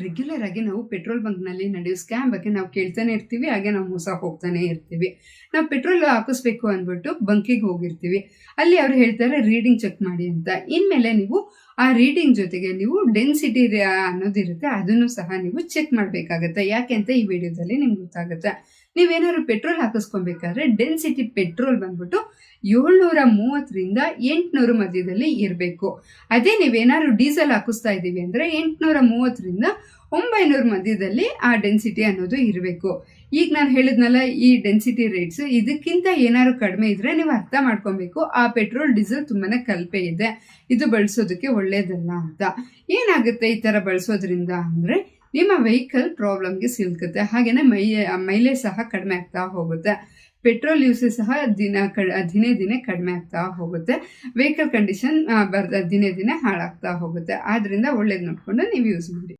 Regular ಆಗಿ ನಾವು petrol ಬಂಕ್ನಲ್ಲಿ ನಡೆಯೋ ಸ್ಕ್ಯಾಮ್ ಬಗ್ಗೆ ನಾವು ಕೇಳ್ತಾನೆ ಇರ್ತೀವಿ, ಹಾಗೆ ನಾವು ಮೋಸ ಹೋಗ್ತಾನೆ ಇರ್ತೀವಿ. ನಾವು ಪೆಟ್ರೋಲ್ ಹಾಕಿಸ್ಬೇಕು ಅಂದ್ಬಿಟ್ಟು ಬಂಕಿಗೆ ಹೋಗಿರ್ತೀವಿ. ಅಲ್ಲಿ ಅವ್ರು ಹೇಳ್ತಾರೆ ರೀಡಿಂಗ್ ಚೆಕ್ ಮಾಡಿ ಅಂತ. ಇನ್ಮೇಲೆ ನೀವು ಆ ರೀಡಿಂಗ್ ಜೊತೆಗೆ ನೀವು ಡೆನ್ಸಿಟಿ ಅನ್ನೋದಿರುತ್ತೆ, ಅದನ್ನು ಸಹ ನೀವು ಚೆಕ್ ಮಾಡಬೇಕಾಗತ್ತೆ. ಯಾಕೆ ಅಂತ ಈ ವಿಡಿಯೋದಲ್ಲಿ ನಿಮ್ಗೆ ಗೊತ್ತಾಗುತ್ತೆ. ನೀವೇನಾದ್ರು ಪೆಟ್ರೋಲ್ ಹಾಕಿಸ್ಕೊಬೇಕಾದ್ರೆ ಡೆನ್ಸಿಟಿ ಪೆಟ್ರೋಲ್ ಬಂದ್ಬಿಟ್ಟು 730ರಿಂದ 800 ಮಧ್ಯದಲ್ಲಿ ಇರಬೇಕು. ಅದೇ ನೀವೇನಾದ್ರು ಡೀಸೆಲ್ ಹಾಕಿಸ್ತಾ ಇದ್ದೀವಿ ಅಂದರೆ 830ರಿಂದ 900 ಮಧ್ಯದಲ್ಲಿ ಆ ಡೆನ್ಸಿಟಿ ಅನ್ನೋದು ಇರಬೇಕು. ಈಗ ನಾನು ಹೇಳಿದ್ನಲ್ಲ ಈ ಡೆನ್ಸಿಟಿ ರೇಟ್ಸ್, ಇದಕ್ಕಿಂತ ಏನಾದ್ರು ಕಡಿಮೆ ಇದ್ರೆ ನೀವು ಅರ್ಥ ಮಾಡ್ಕೊಬೇಕು ಆ ಪೆಟ್ರೋಲ್ ಡೀಸೆಲ್ ತುಂಬಾನೇ ಕಲಪೆ ಇದೆ, ಇದು ಬಳಸೋದಕ್ಕೆ ಒಳ್ಳೇದಲ್ಲ ಅಂತ. ಏನಾಗುತ್ತೆ ಈ ಥರ ಬಳಸೋದ್ರಿಂದ ಅಂದರೆ ನಿಮ್ಮ ವೆಹಿಕಲ್ ಪ್ರಾಬ್ಲಮ್ಗೆ ಸಿಲುಕುತ್ತೆ, ಹಾಗೆಯೇ ಮೈಲೇಜ್ ಸಹ ಕಡಿಮೆ ಆಗ್ತಾ ಹೋಗುತ್ತೆ. ಪೆಟ್ರೋಲ್ ಯೂಸೇಜ್ ಸಹ ದಿನೇ ದಿನೇ ಕಡಿಮೆ ಆಗ್ತಾ ಹೋಗುತ್ತೆ. ವೆಹಿಕಲ್ ಕಂಡೀಷನ್ ದಿನೇ ದಿನೇ ಹಾಳಾಗ್ತಾ ಹೋಗುತ್ತೆ. ಆದ್ದರಿಂದ ಒಳ್ಳೇದು ನೋಡಿಕೊಂಡು ನೀವು ಯೂಸ್ ಮಾಡಿ.